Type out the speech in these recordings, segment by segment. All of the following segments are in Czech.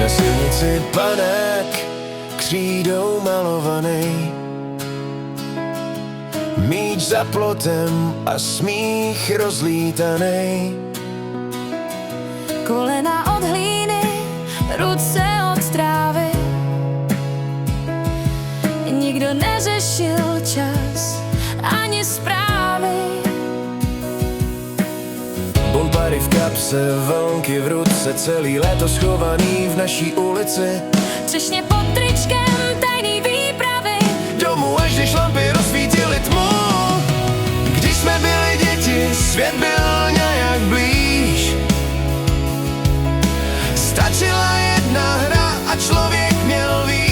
Na silnici panek křídou malovaný, míč za plotem a smích rozlítaný. Kolena od hlíny, ruce od trávy. Nikdo neřešil čas ani zprávy. Bombary v kapse, vlnky v ruce, celý léto schovaný v naší ulici. Třešně pod tričkem tajný výpravy. Domů, až když lampy rozsvítily tmu. Když jsme byli děti, svět byl nějak blíž. Stačila jedna hra a člověk měl víc.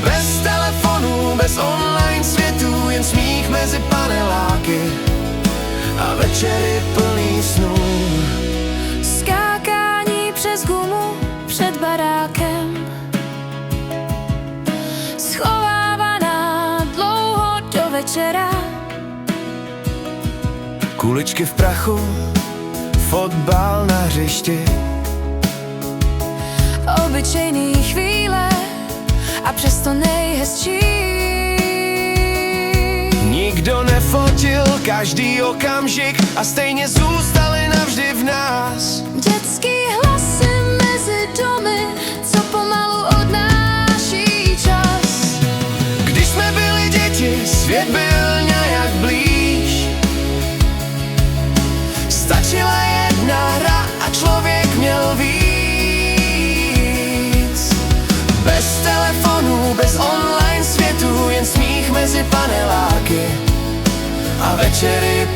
Bez telefonů, bez online světů, jen smích mezi paneláky a večery plný snů. Skákání přes gumu před barákem, schovávaná dlouho do večera. Kuličky v prachu, fotbal na hřišti. Obyčejný chvíle a přesto nejhezčí. Nikdo nefotil každý okamžik a stejně zůstali navždy v nás. Dětský hlasy mezi domy, co pomalu odnáší čas. Když jsme byli děti, svět byl nějak blíž. Stačila jedna hra a člověk měl víc. Bez telefonů, bez online světů, jen smích mezi paneláky a večery